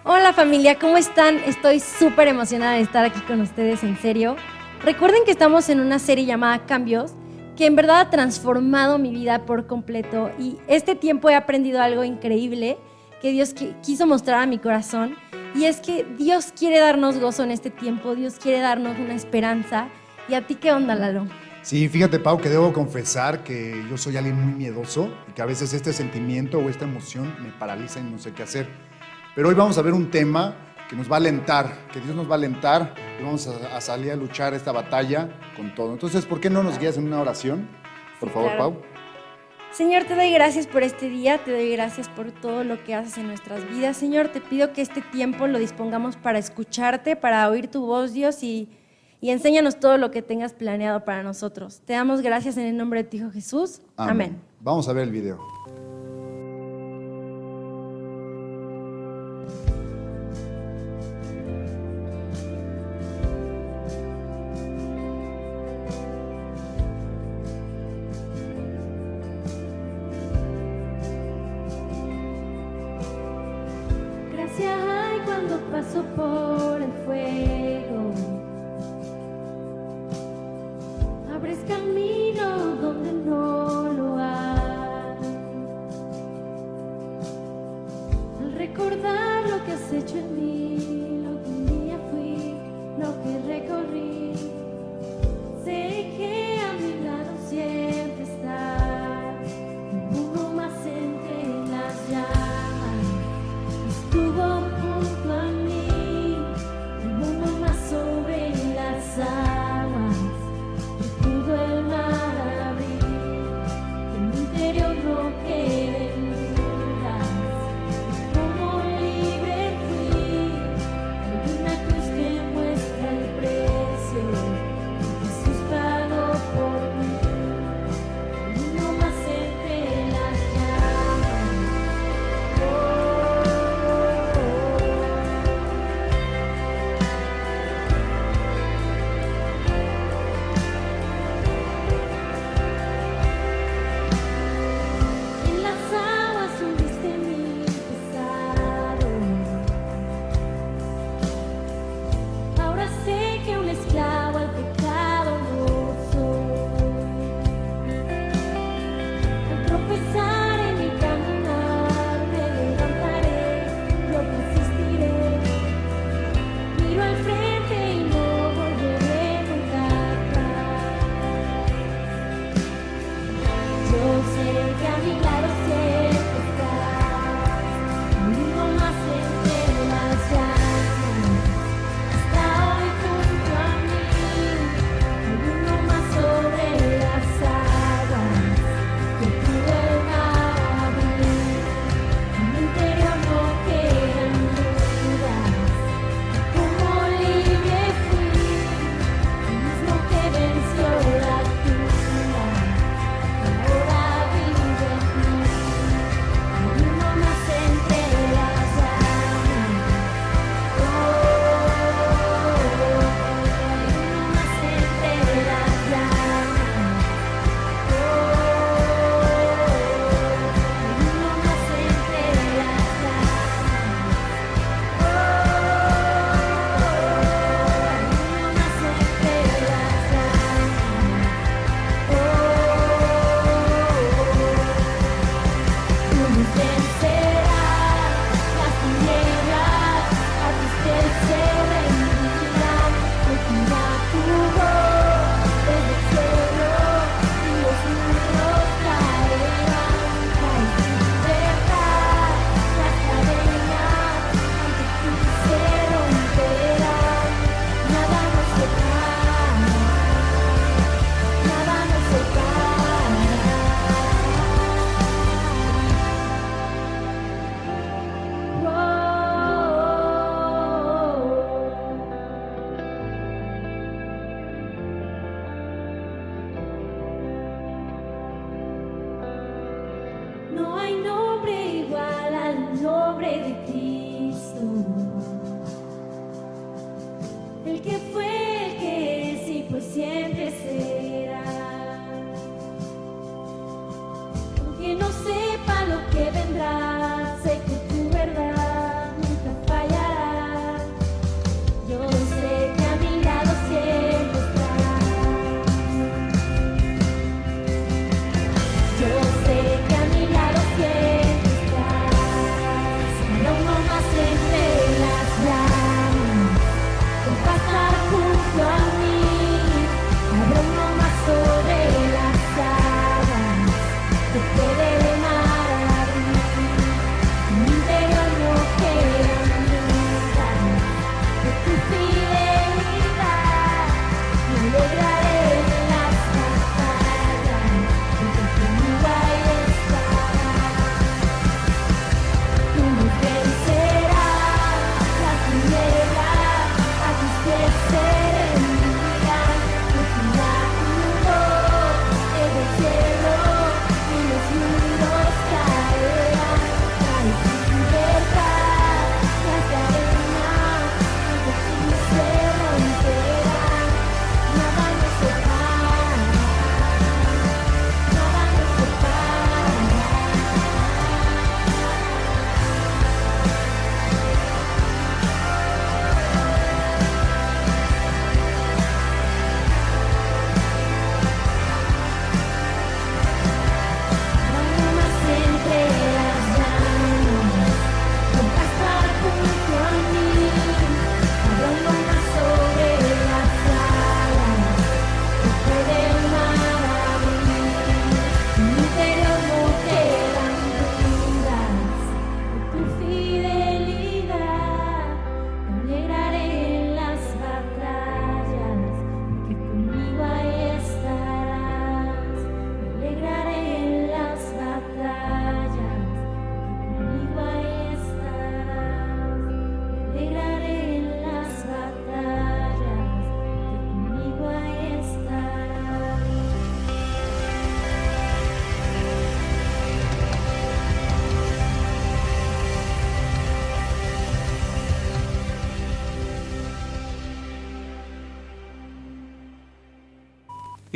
Hola familia, ¿cómo están? Estoy súper emocionada de estar aquí con ustedes, en serio. Recuerden que estamos en una serie llamada Cambios, que en verdad ha transformado mi vida por completo, y este tiempo he aprendido algo increíble que Dios quiso mostrar a mi corazón, y es que Dios quiere darnos gozo en este tiempo, Dios quiere darnos una esperanza. ¿Y a ti qué onda, Lalo? Sí, fíjate, Pau, que debo confesar que yo soy alguien muy miedoso y que a veces este sentimiento o esta emoción me paraliza y no sé qué hacer. Pero hoy vamos a ver un tema que nos va a alentar, que Dios nos va a alentar y vamos a salir a luchar esta batalla con todo. Entonces, ¿por qué no nos guías en una oración? Por favor, claro. Pau. Señor, te doy gracias por este día, te doy gracias por todo lo que haces en nuestras vidas. Señor, te pido que este tiempo lo dispongamos para escucharte, para oír tu voz, Dios, y enséñanos todo lo que tengas planeado para nosotros. Te damos gracias en el nombre de tu Hijo Jesús. Amén. Vamos a ver el video. Gracias hay cuando paso por el fuego. Abres camino donde no lo hay. Al recordar lo que has hecho en mí, lo que un día fui, lo que recorrí, sé que a mi lado siempre estás. Uno más entre las llamas estuvo junto a mí, uno más sobre las aguas. Pudo el mar abrir, en mi interior no queden dudas, como libre fui. Hay una cruz que muestra el precio, Jesús pagó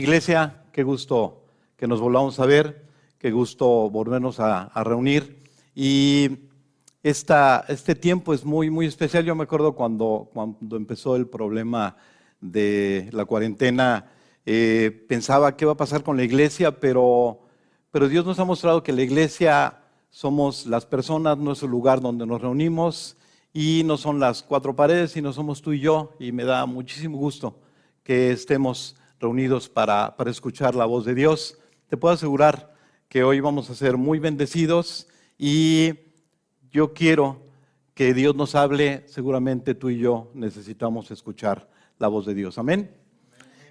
Iglesia, qué gusto que nos volvamos a ver, qué gusto volvernos a reunir. Y este tiempo es muy, muy especial. Yo me acuerdo cuando empezó el problema de la cuarentena, pensaba qué va a pasar con la iglesia, pero Dios nos ha mostrado que la iglesia somos las personas, no es el lugar donde nos reunimos y no son las cuatro paredes, sino somos tú y yo, y me da muchísimo gusto que estemos reunidos para escuchar la voz de Dios. Te puedo asegurar que hoy vamos a ser muy bendecidos y yo quiero que Dios nos hable. Seguramente tú y yo necesitamos escuchar la voz de Dios. Amén.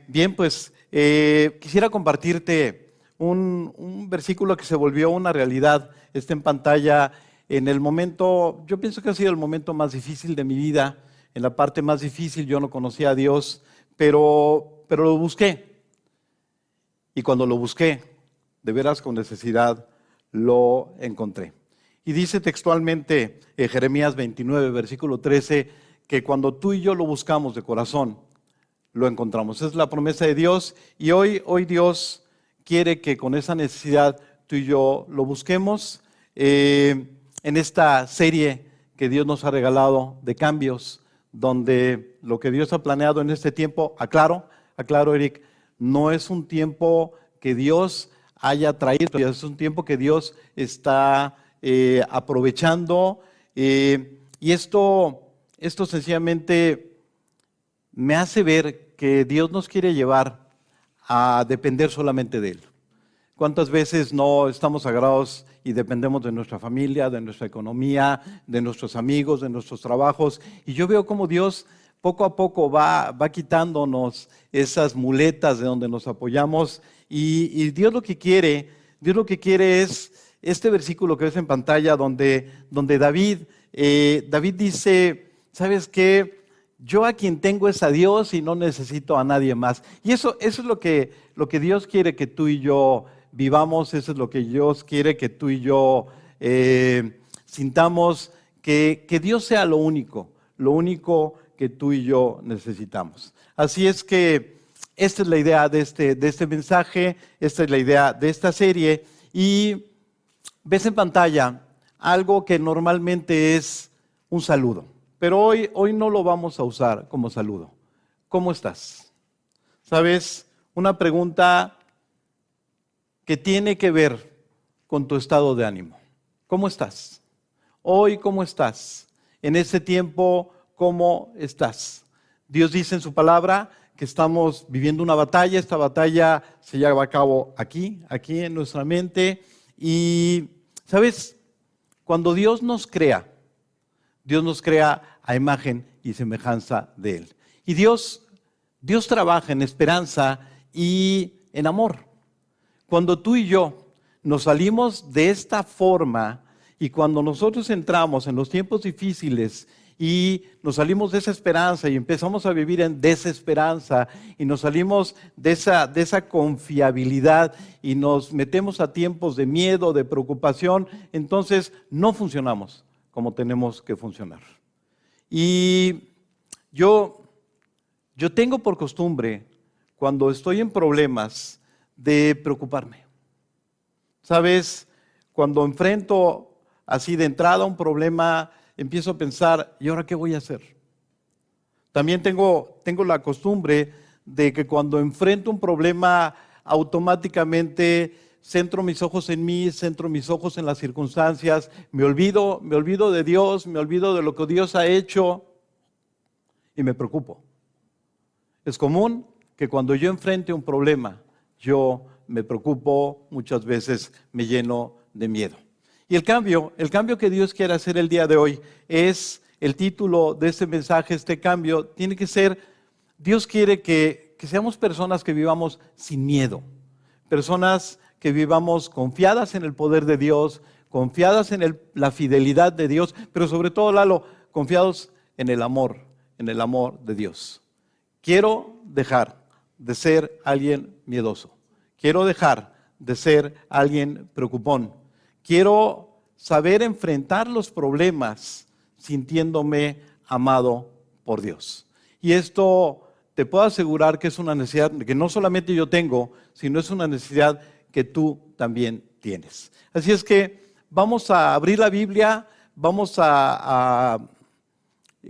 Bien, pues quisiera compartirte un versículo que se volvió una realidad. Está en pantalla en el momento, yo pienso que ha sido el momento más difícil de mi vida. En la parte más difícil yo no conocía a Dios, pero lo busqué. Y cuando lo busqué, de veras con necesidad, lo encontré. Y dice textualmente Jeremías 29, versículo 13, que cuando tú y yo lo buscamos de corazón, lo encontramos. Es la promesa de Dios y hoy Dios quiere que con esa necesidad tú y yo lo busquemos. En esta serie que Dios nos ha regalado de cambios, donde lo que Dios ha planeado en este tiempo, aclaro Eric, no es un tiempo que Dios haya traído, es un tiempo que Dios está aprovechando, y esto sencillamente me hace ver que Dios nos quiere llevar a depender solamente de Él. ¿Cuántas veces no estamos agarrados y dependemos de nuestra familia, de nuestra economía, de nuestros amigos, de nuestros trabajos? Y yo veo cómo Dios poco a poco va quitándonos esas muletas de donde nos apoyamos, y Dios lo que quiere es este versículo que ves en pantalla donde David dice, ¿sabes qué? Yo a quien tengo es a Dios y no necesito a nadie más. Y eso es lo que Dios quiere que tú y yo vivamos. Eso es lo que Dios quiere que tú y yo sintamos, que Dios sea lo único que tú y yo necesitamos. Así es que esta es la idea de este mensaje, esta es la idea de esta serie. Y ves en pantalla algo que normalmente es un saludo, pero hoy no lo vamos a usar como saludo. ¿Cómo estás? ¿Sabes? Una pregunta que tiene que ver con tu estado de ánimo. ¿Cómo estás? Hoy, ¿cómo estás? En este tiempo, ¿cómo estás? Dios dice en su palabra que estamos viviendo una batalla. Esta batalla se lleva a cabo aquí en nuestra mente. Y, ¿sabes? Cuando Dios nos crea a imagen y semejanza de Él. Y Dios trabaja en esperanza y en amor. Cuando tú y yo nos salimos de esta forma, y cuando nosotros entramos en los tiempos difíciles y nos salimos de esa esperanza y empezamos a vivir en desesperanza, y nos salimos de esa confiabilidad y nos metemos a tiempos de miedo, de preocupación, entonces no funcionamos como tenemos que funcionar. Y yo tengo por costumbre, cuando estoy en problemas, de preocuparme. ¿Sabes? Cuando enfrento así de entrada un problema, empiezo a pensar, ¿y ahora qué voy a hacer? También tengo la costumbre de que cuando enfrento un problema, automáticamente centro mis ojos en mí, centro mis ojos en las circunstancias, me olvido de Dios, me olvido de lo que Dios ha hecho y me preocupo. Es común que cuando yo enfrente un problema, yo me preocupo, muchas veces me lleno de miedo. Y el cambio que Dios quiere hacer el día de hoy es el título de este mensaje. Este cambio tiene que ser, Dios quiere que seamos personas que vivamos sin miedo, personas que vivamos confiadas en el poder de Dios, confiadas en la fidelidad de Dios, pero sobre todo, Lalo, confiados en el amor de Dios. Quiero dejar de ser alguien miedoso. Quiero dejar de ser alguien preocupón. Quiero saber enfrentar los problemas sintiéndome amado por Dios. Y esto te puedo asegurar que es una necesidad que no solamente yo tengo, sino es una necesidad que tú también tienes. Así es que vamos a abrir la Biblia, vamos a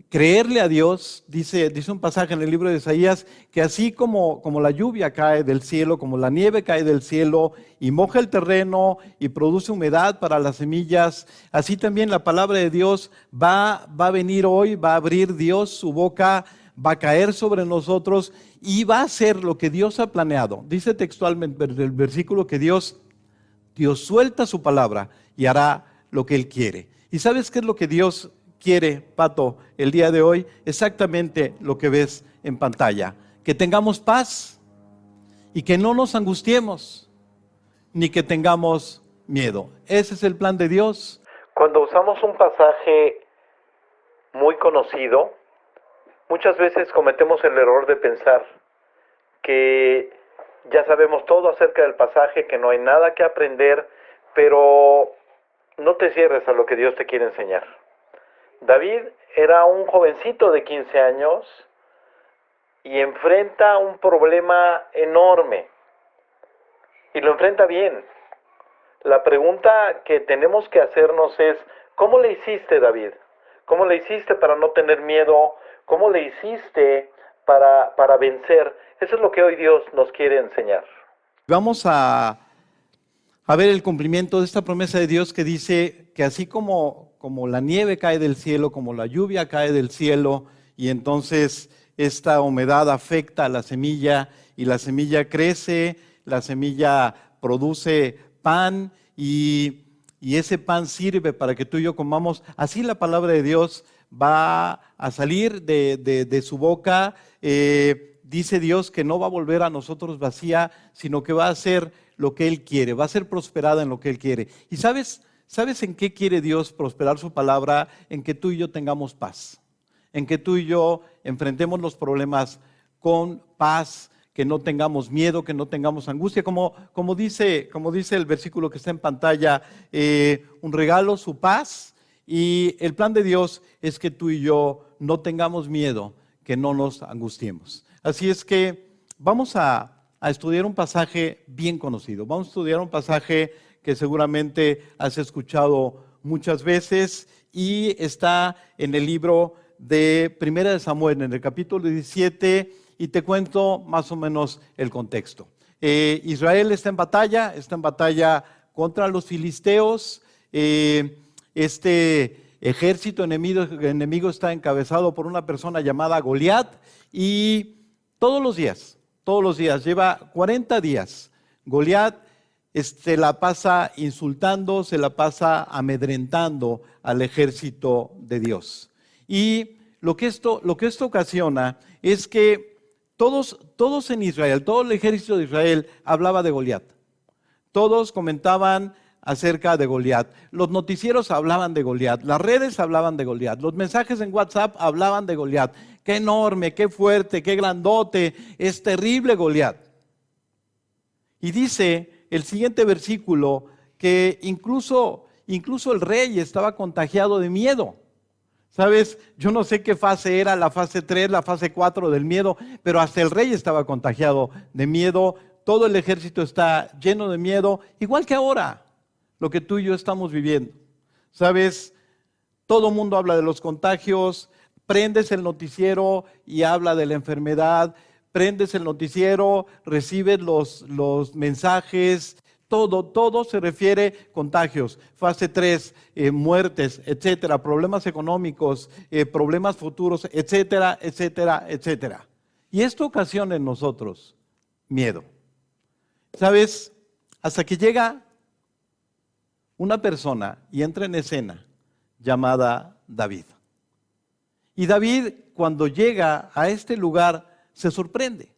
creerle a Dios. Dice un pasaje en el libro de Isaías que así como la lluvia cae del cielo, como la nieve cae del cielo y moja el terreno y produce humedad para las semillas, así también la palabra de Dios va a venir hoy, va a abrir Dios su boca, va a caer sobre nosotros y va a hacer lo que Dios ha planeado. Dice textualmente el versículo que Dios suelta su palabra y hará lo que Él quiere. ¿Y sabes qué es lo que Dios quiere, Pato, el día de hoy? Exactamente lo que ves en pantalla. Que tengamos paz y que no nos angustiemos, ni que tengamos miedo. Ese es el plan de Dios. Cuando usamos un pasaje muy conocido, muchas veces cometemos el error de pensar que ya sabemos todo acerca del pasaje, que no hay nada que aprender, pero no te cierres a lo que Dios te quiere enseñar. David era un jovencito de 15 años y enfrenta un problema enorme y lo enfrenta bien. La pregunta que tenemos que hacernos es, ¿cómo le hiciste, David? ¿Cómo le hiciste para no tener miedo? ¿Cómo le hiciste para vencer? Eso es lo que hoy Dios nos quiere enseñar. Vamos a ver el cumplimiento de esta promesa de Dios que dice que así como la nieve cae del cielo, como la lluvia cae del cielo, y entonces esta humedad afecta a la semilla y la semilla crece, la semilla produce pan y ese pan sirve para que tú y yo comamos. Así la palabra de Dios va a salir de su boca. Dice Dios que no va a volver a nosotros vacía, sino que va a hacer lo que Él quiere, va a ser prosperada en lo que Él quiere. ¿Y sabes en qué quiere Dios prosperar su palabra? En que tú y yo tengamos paz, en que tú y yo enfrentemos los problemas con paz, que no tengamos miedo, que no tengamos angustia, como dice el versículo que está en pantalla, un regalo, su paz, y el plan de Dios es que tú y yo no tengamos miedo, que no nos angustiemos. Así es que vamos a estudiar un pasaje bien conocido, vamos a estudiar un pasaje que seguramente has escuchado muchas veces y está en el libro de Primera de Samuel, en el capítulo 17, y te cuento más o menos el contexto. Israel está en batalla contra los filisteos. Este ejército enemigo está encabezado por una persona llamada Goliat y todos los días, lleva 40 días, Goliat se la pasa insultando, se la pasa amedrentando al ejército de Dios. Y lo que esto ocasiona es que todos en Israel, todo el ejército de Israel hablaba de Goliat. Todos comentaban acerca de Goliat. Los noticieros hablaban de Goliat, las redes hablaban de Goliat, los mensajes en WhatsApp hablaban de Goliat. Qué enorme, qué fuerte, qué grandote, es terrible Goliat. Y dice el siguiente versículo que incluso el rey estaba contagiado de miedo. ¿Sabes? Yo no sé qué fase era, la fase 3, la fase 4 del miedo, pero hasta el rey estaba contagiado de miedo. Todo el ejército está lleno de miedo, igual que ahora, lo que tú y yo estamos viviendo. ¿Sabes? Todo el mundo habla de los contagios, prendes el noticiero y habla de la enfermedad, prendes el noticiero, recibes los mensajes, todo se refiere contagios, fase 3, muertes, etcétera, problemas económicos, problemas futuros, etcétera, etcétera, etcétera. Y esto ocasiona en nosotros miedo. ¿Sabes? Hasta que llega una persona y entra en escena llamada David. Y David, cuando llega a este lugar, se sorprende.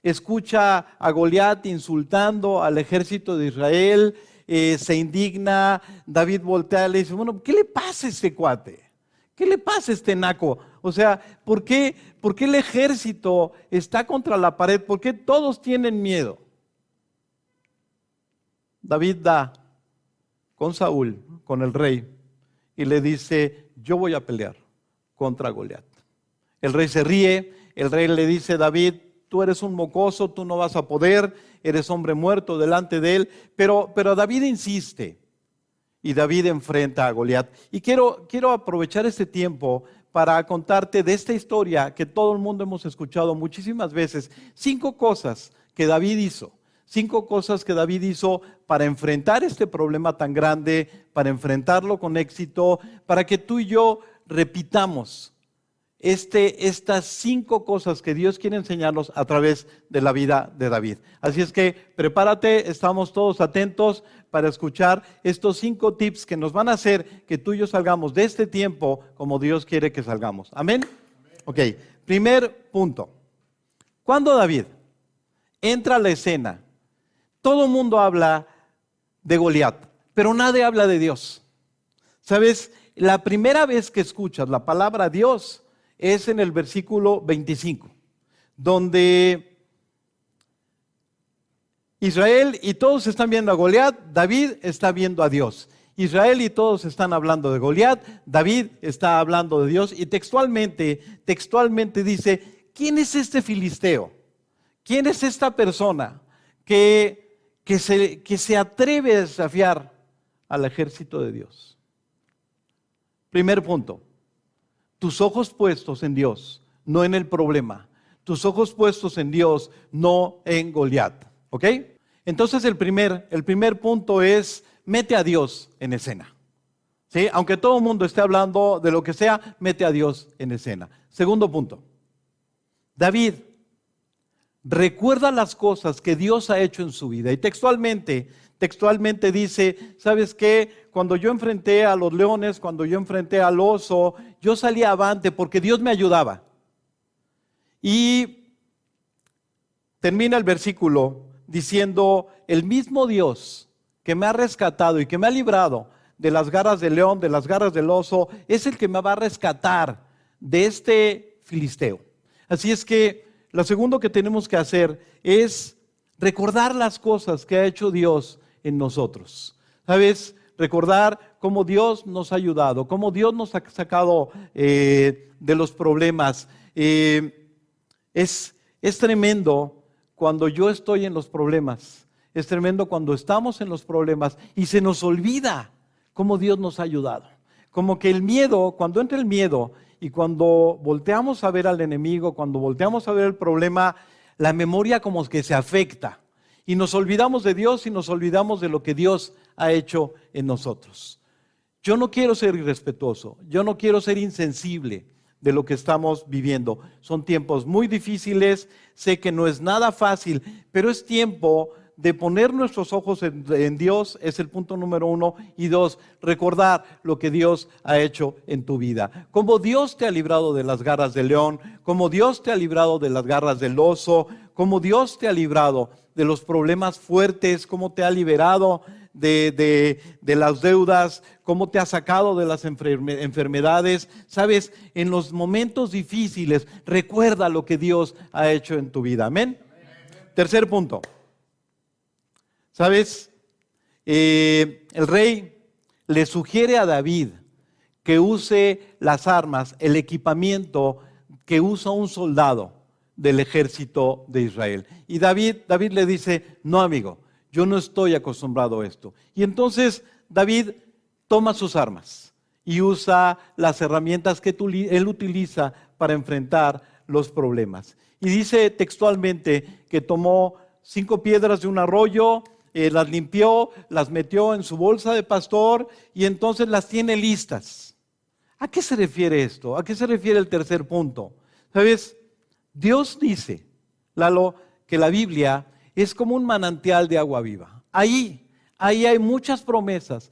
Escucha a Goliat insultando al ejército de Israel, se indigna. David voltea y le dice, bueno, ¿qué le pasa a este cuate? ¿Qué le pasa a este naco? O sea, ¿por qué el ejército está contra la pared? ¿Por qué todos tienen miedo? David da con Saúl, con el rey, y le dice, yo voy a pelear contra Goliat. El rey se ríe, el rey le dice: David, tú eres un mocoso, tú no vas a poder, eres hombre muerto delante de él. Pero David insiste y David enfrenta a Goliat. Y quiero aprovechar este tiempo para contarte de esta historia que todo el mundo hemos escuchado muchísimas veces. 5 cosas que David hizo. 5 cosas que David hizo para enfrentar este problema tan grande, para enfrentarlo con éxito, para que tú y yo repitamos estas 5 cosas que Dios quiere enseñarnos a través de la vida de David. Así es que prepárate, estamos todos atentos para escuchar estos 5 tips que nos van a hacer que tú y yo salgamos de este tiempo como Dios quiere que salgamos. ¿Amén? Ok, primer punto. Cuando David entra a la escena, todo el mundo habla de Goliat, pero nadie habla de Dios. ¿Sabes? La primera vez que escuchas la palabra Dios es en el versículo 25, donde Israel y todos están viendo a Goliat, David está viendo a Dios. Israel y todos están hablando de Goliat, David está hablando de Dios, y textualmente dice: ¿quién es este filisteo? ¿Quién es esta persona que se atreve a desafiar al ejército de Dios? Primer punto. Tus ojos puestos en Dios, no en el problema. Tus ojos puestos en Dios, no en Goliat. ¿Ok? Entonces el primer punto es: mete a Dios en escena. ¿Sí? Aunque todo el mundo esté hablando de lo que sea, mete a Dios en escena. Segundo punto. David recuerda las cosas que Dios ha hecho en su vida. Y textualmente dice: ¿sabes qué? Cuando yo enfrenté a los leones, cuando yo enfrenté al oso, yo salía avante porque Dios me ayudaba. Y termina el versículo diciendo: el mismo Dios que me ha rescatado y que me ha librado de las garras del león, de las garras del oso, es el que me va a rescatar de este filisteo. Así es que lo segundo que tenemos que hacer es recordar las cosas que ha hecho Dios en nosotros. ¿Sabes? Recordar cómo Dios nos ha ayudado, cómo Dios nos ha sacado de los problemas. Es tremendo cuando yo estoy en los problemas. Es tremendo cuando estamos en los problemas y se nos olvida cómo Dios nos ha ayudado. Como que el miedo, cuando entra el miedo y cuando volteamos a ver al enemigo, cuando volteamos a ver el problema, la memoria como que se afecta. Y nos olvidamos de Dios y nos olvidamos de lo que Dios ha hecho en nosotros. Yo no quiero ser irrespetuoso, yo no quiero ser insensible de lo que estamos viviendo. Son tiempos muy difíciles, sé que no es nada fácil, pero es tiempo de poner nuestros ojos en Dios, es el punto número 1. Y 2, recordar lo que Dios ha hecho en tu vida. Cómo Dios te ha librado de las garras del león, cómo Dios te ha librado de las garras del oso, cómo Dios te ha librado de los problemas fuertes, cómo te ha liberado de las deudas, cómo te ha sacado de las enfermedades. Sabes, en los momentos difíciles, recuerda lo que Dios ha hecho en tu vida. Amén. Tercer punto. ¿Sabes? El rey le sugiere a David que use las armas, el equipamiento que usa un soldado del ejército de Israel. Y David le dice: no, amigo, yo no estoy acostumbrado a esto. Y entonces David toma sus armas y usa las herramientas que él utiliza para enfrentar los problemas. Y dice textualmente que tomó 5 piedras de un arroyo, las limpió, las metió en su bolsa de pastor y entonces las tiene listas. ¿A qué se refiere esto? ¿A qué se refiere el tercer punto? ¿Sabes? Dios dice, Lalo, que la Biblia es como un manantial de agua viva. Ahí hay muchas promesas.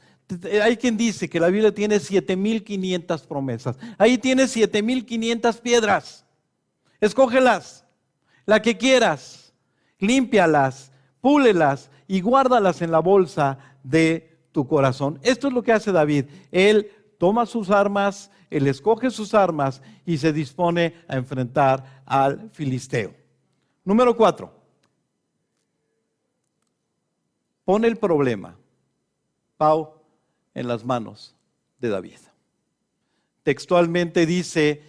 Hay quien dice que la Biblia tiene 7,500 promesas. Ahí tienes 7,500 piedras. Escógelas, la que quieras, límpialas, púlelas y guárdalas en la bolsa de tu corazón. Esto es lo que hace David. Él toma sus armas, él escoge sus armas y se dispone a enfrentar al filisteo. Número 4. Pone el problema, Pau, en las manos de David. Textualmente dice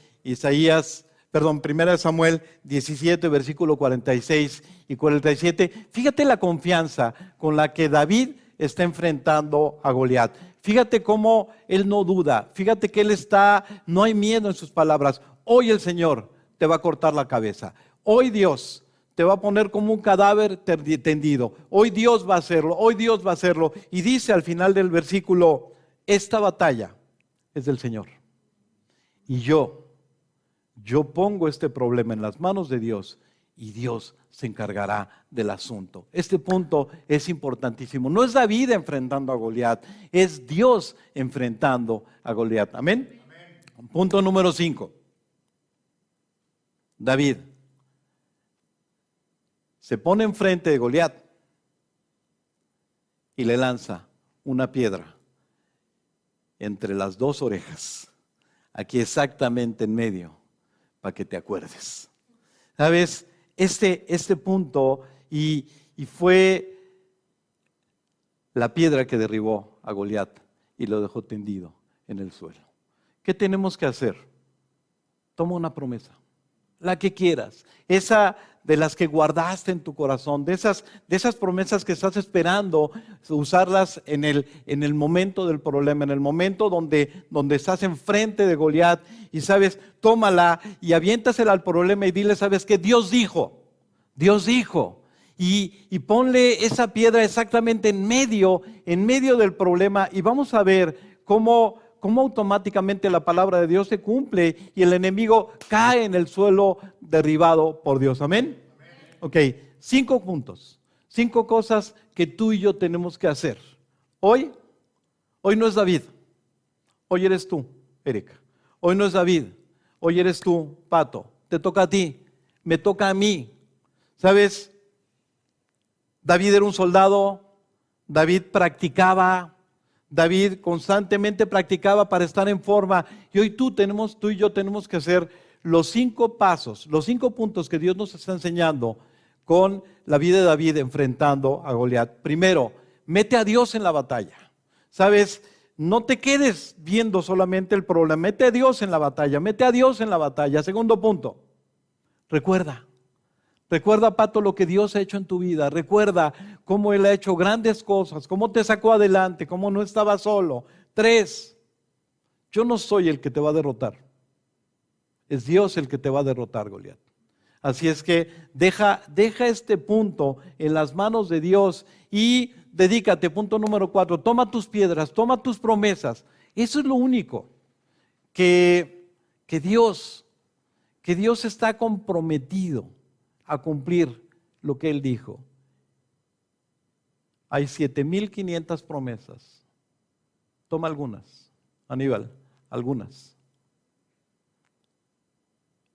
Primera de Samuel 17, versículo 46 y 47. Fíjate la confianza con la que David está enfrentando a Goliat. Fíjate cómo él no duda. Fíjate que no hay miedo en sus palabras. Hoy el Señor te va a cortar la cabeza. Hoy Dios te va a poner como un cadáver tendido. Hoy Dios va a hacerlo. Hoy Dios va a hacerlo. Y dice al final del versículo, esta batalla es del Señor. Y yo pongo este problema en las manos de Dios y Dios se encargará del asunto. Este punto es importantísimo. No es David enfrentando a Goliat, es Dios enfrentando a Goliat. ¿Amén? Amén. Punto número 5. David se pone enfrente de Goliat y le lanza una piedra entre las dos orejas, aquí exactamente en medio, para que te acuerdes. ¿Sabes? Este punto y fue la piedra que derribó a Goliat y lo dejó tendido en el suelo. ¿Qué tenemos que hacer? Toma una promesa, la que quieras, esa de las que guardaste en tu corazón, de esas promesas que estás esperando usarlas en el momento del problema, en el momento donde estás enfrente de Goliat y sabes, tómala y aviéntasela al problema y dile, ¿sabes qué? Dios dijo y ponle esa piedra exactamente en medio del problema y vamos a ver cómo automáticamente la palabra de Dios se cumple y el enemigo cae en el suelo derribado por Dios. ¿Amén? Ok, 5 puntos, 5 cosas que tú y yo tenemos que hacer. Hoy no es David, hoy eres tú, Erika. Hoy no es David, hoy eres tú, Pato. Te toca a ti, me toca a mí. ¿Sabes? David era un soldado, David practicaba, David constantemente practicaba para estar en forma y hoy tú y yo tenemos que hacer los 5 pasos, los 5 puntos que Dios nos está enseñando con la vida de David enfrentando a Goliat. Primero, mete a Dios en la batalla. ¿Sabes? No te quedes viendo solamente el problema, mete a Dios en la batalla, mete a Dios en la batalla. Segundo punto, recuerda, Pato, lo que Dios ha hecho en tu vida. Recuerda cómo Él ha hecho grandes cosas, cómo te sacó adelante, cómo no estabas solo. 3, yo no soy el que te va a derrotar. Es Dios el que te va a derrotar, Goliat. Así es que deja este punto en las manos de Dios y dedícate. Punto número 4, toma tus piedras, toma tus promesas. Eso es lo único que Dios está comprometido a cumplir lo que Él dijo. Hay 7,500 promesas. Toma algunas, Aníbal, algunas,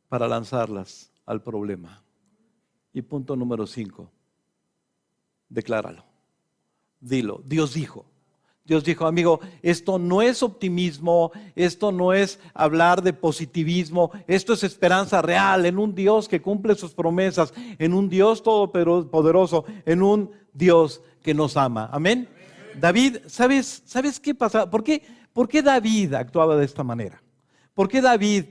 para lanzarlas al problema. Y punto número 5, decláralo, dilo. Dios dijo, amigo, esto no es optimismo, esto no es hablar de positivismo, esto es esperanza real en un Dios que cumple sus promesas, en un Dios todopoderoso, en un Dios que nos ama. Amén. David, ¿sabes qué pasa? ¿Por qué David actuaba de esta manera? ¿Por qué David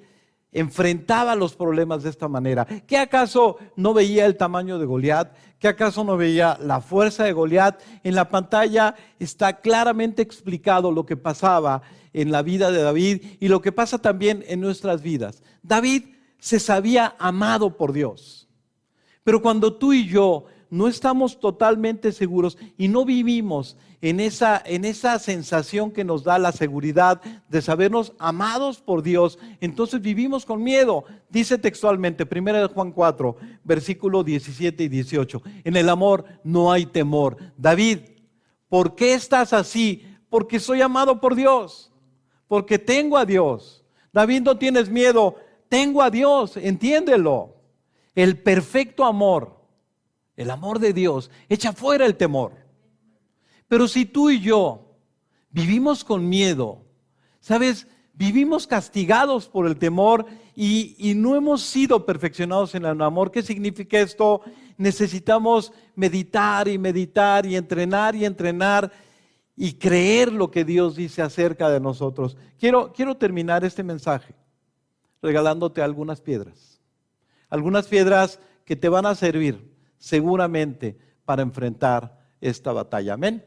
enfrentaba los problemas de esta manera? ¿Qué acaso no veía el tamaño de Goliat? ¿Qué acaso no veía la fuerza de Goliat? En la pantalla está claramente explicado lo que pasaba en la vida de David y lo que pasa también en nuestras vidas. David se sabía amado por Dios, pero cuando tú y yo no estamos totalmente seguros y no vivimos en esa sensación que nos da la seguridad de sabernos amados por Dios, entonces vivimos con miedo. Dice textualmente, 1 Juan 4, versículo 17 y 18, en el amor no hay temor. David, ¿por qué estás así? Porque soy amado por Dios, porque tengo a Dios. David, no tienes miedo, tengo a Dios, entiéndelo. El perfecto amor, el amor de Dios, echa fuera el temor. Pero si tú y yo vivimos con miedo, ¿sabes? Vivimos castigados por el temor y no hemos sido perfeccionados en el amor. ¿Qué significa esto? Necesitamos meditar y entrenar y creer lo que Dios dice acerca de nosotros. Quiero terminar este mensaje regalándote algunas piedras. Algunas piedras que te van a servir seguramente para enfrentar esta batalla. Amén.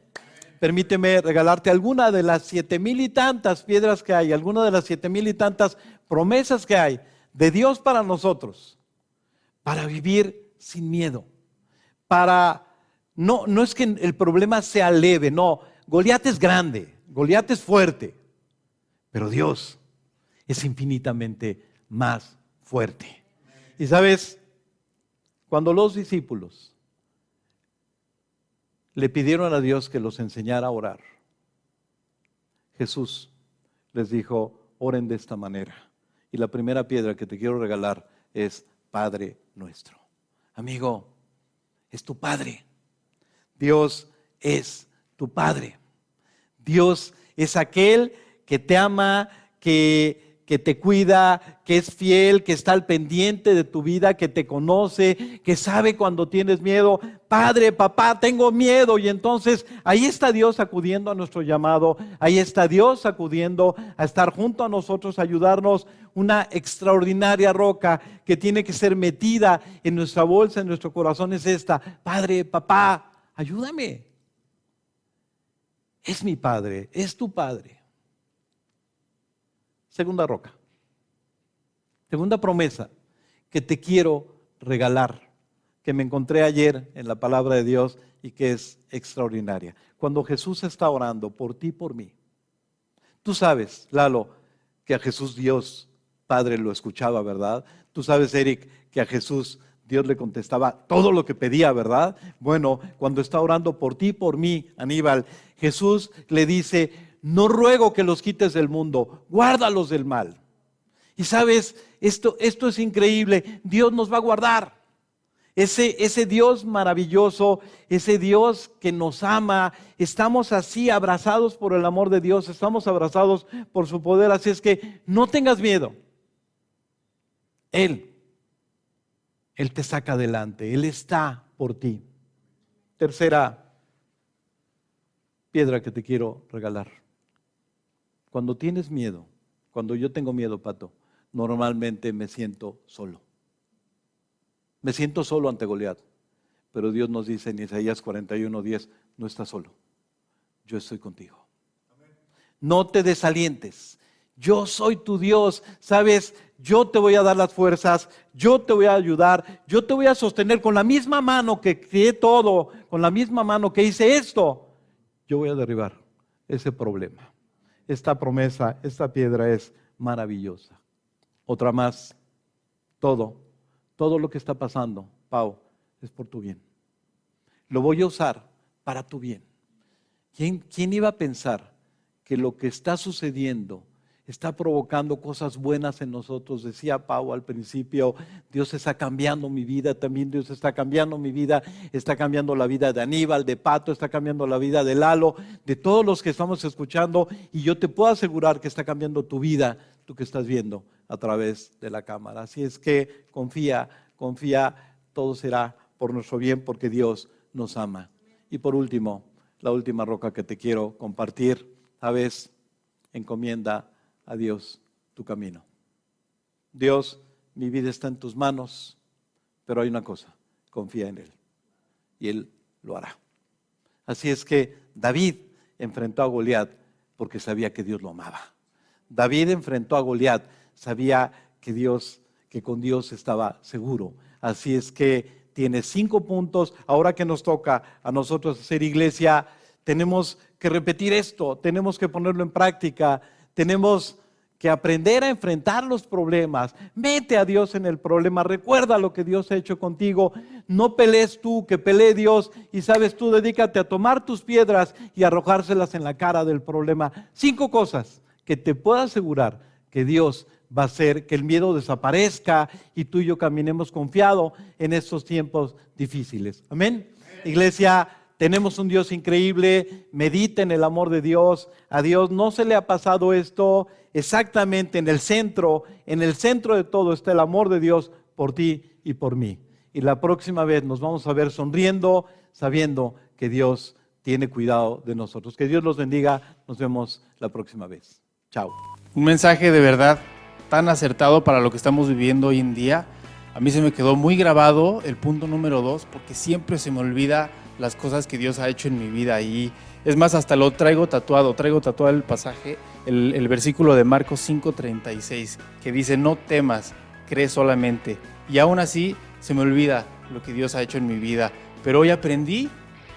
Permíteme regalarte alguna de las 7,000 y tantas piedras que hay, alguna de las 7,000 y tantas promesas que hay de Dios para nosotros, para vivir sin miedo, no es que el problema sea leve, no, Goliat es grande, Goliat es fuerte, pero Dios es infinitamente más fuerte. Y sabes, cuando los discípulos le pidieron a Dios que los enseñara a orar, Jesús les dijo, oren de esta manera. Y la primera piedra que te quiero regalar es Padre nuestro. Amigo, es tu Padre. Dios es tu Padre. Dios es aquel que te ama, que te cuida, que es fiel, que está al pendiente de tu vida, que te conoce, que sabe cuando tienes miedo. Padre, papá, tengo miedo. Y entonces ahí está Dios acudiendo a nuestro llamado. Ahí está Dios acudiendo a estar junto a nosotros, a ayudarnos. Una extraordinaria roca que tiene que ser metida en nuestra bolsa, en nuestro corazón es esta. Padre, papá, ayúdame. Es mi Padre, es tu Padre. Segunda roca, segunda promesa que te quiero regalar, que me encontré ayer en la palabra de Dios y que es extraordinaria. Cuando Jesús está orando por ti y por mí, tú sabes, Lalo, que a Jesús Dios Padre lo escuchaba, ¿verdad? Tú sabes, Eric, que a Jesús Dios le contestaba todo lo que pedía, ¿verdad? Bueno, cuando está orando por ti y por mí, Aníbal, Jesús le dice, no ruego que los quites del mundo, guárdalos del mal. Y sabes, esto es increíble, Dios nos va a guardar. Ese Dios maravilloso, ese Dios que nos ama, estamos así abrazados por el amor de Dios, estamos abrazados por su poder, así es que no tengas miedo. Él te saca adelante, Él está por ti. Tercera piedra que te quiero regalar. Cuando tienes miedo, cuando yo tengo miedo, Pato, normalmente me siento solo. Me siento solo ante Goliat. Pero Dios nos dice en Isaías 41:10, no estás solo, yo estoy contigo. No te desalientes, yo soy tu Dios, ¿sabes? Yo te voy a dar las fuerzas, yo te voy a ayudar, yo te voy a sostener con la misma mano que creé todo, con la misma mano que hice esto. Yo voy a derribar ese problema. Esta promesa, esta piedra es maravillosa. Otra más, todo lo que está pasando, Pau, es por tu bien. Lo voy a usar para tu bien. ¿Quién iba a pensar que lo que está sucediendo está provocando cosas buenas en nosotros? Decía Pau al principio, Dios está cambiando mi vida, también Dios está cambiando mi vida, está cambiando la vida de Aníbal, de Pato, está cambiando la vida de Lalo, de todos los que estamos escuchando, y yo te puedo asegurar que está cambiando tu vida, tú que estás viendo a través de la cámara. Así es que confía, todo será por nuestro bien porque Dios nos ama. Y por último, la última roca que te quiero compartir, ¿sabes? Encomienda a Dios tu camino. Dios, mi vida está en tus manos, pero hay una cosa, confía en Él y Él lo hará. Así es que David enfrentó a Goliat porque sabía que Dios lo amaba. David enfrentó a Goliat, sabía que con Dios estaba seguro. Así es que tiene 5 puntos. Ahora que nos toca a nosotros hacer iglesia, tenemos que repetir esto, tenemos que ponerlo en práctica. Tenemos que aprender a enfrentar los problemas. Mete a Dios en el problema. Recuerda lo que Dios ha hecho contigo. No pelees tú, que pelee Dios. Y sabes, tú dedícate a tomar tus piedras y arrojárselas en la cara del problema. 5 cosas que te puedo asegurar que Dios va a hacer que el miedo desaparezca y tú y yo caminemos confiado en estos tiempos difíciles. Amén. Iglesia, tenemos un Dios increíble, medita en el amor de Dios. A Dios no se le ha pasado esto. Exactamente en el centro de todo está el amor de Dios por ti y por mí. Y la próxima vez nos vamos a ver sonriendo, sabiendo que Dios tiene cuidado de nosotros. Que Dios los bendiga. Nos vemos la próxima vez. Chao. Un mensaje de verdad tan acertado para lo que estamos viviendo hoy en día. a mí se me quedó muy grabado el punto número 2, porque siempre se me olvida las cosas que Dios ha hecho en mi vida. Y es más, hasta lo traigo tatuado el pasaje, el versículo de Marcos 5:36, que dice: no temas, cree solamente. Y aún así se me olvida lo que Dios ha hecho en mi vida, pero hoy aprendí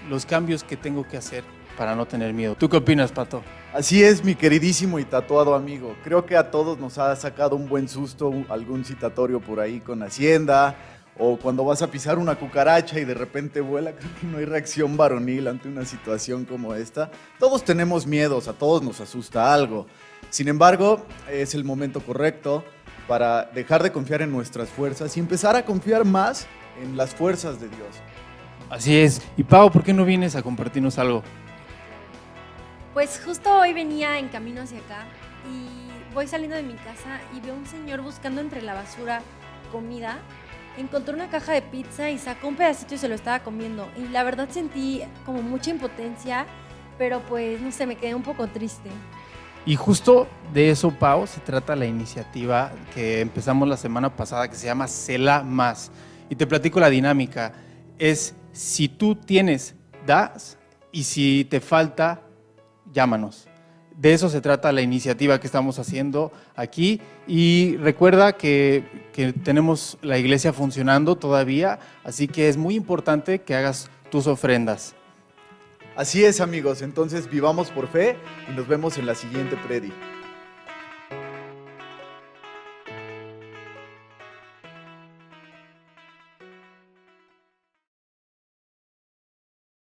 los cambios que tengo que hacer para no tener miedo. ¿Tú qué opinas, Pato? Así es, mi queridísimo y tatuado amigo. Creo que a todos nos ha sacado un buen susto algún citatorio por ahí con Hacienda, o cuando vas a pisar una cucaracha y de repente vuela. Creo que no hay reacción varonil ante una situación como esta. Todos tenemos miedos, a todos nos asusta algo. Sin embargo, es el momento correcto para dejar de confiar en nuestras fuerzas y empezar a confiar más en las fuerzas de Dios. Así es. Y Pau, ¿por qué no vienes a compartirnos algo? Pues justo hoy venía en camino hacia acá y voy saliendo de mi casa y veo a un señor buscando entre la basura comida. Encontró una caja de pizza y sacó un pedacito y se lo estaba comiendo. Y la verdad sentí como mucha impotencia, pero pues no sé, me quedé un poco triste. Y justo de eso, Pau, se trata la iniciativa que empezamos la semana pasada, que se llama Cela Más. Y te platico la dinámica. Es: si tú tienes, das, y si te falta, llámanos. De eso se trata la iniciativa que estamos haciendo aquí. Y recuerda que tenemos la iglesia funcionando todavía, así que es muy importante que hagas tus ofrendas. Así es, amigos. Entonces vivamos por fe y nos vemos en la siguiente predi.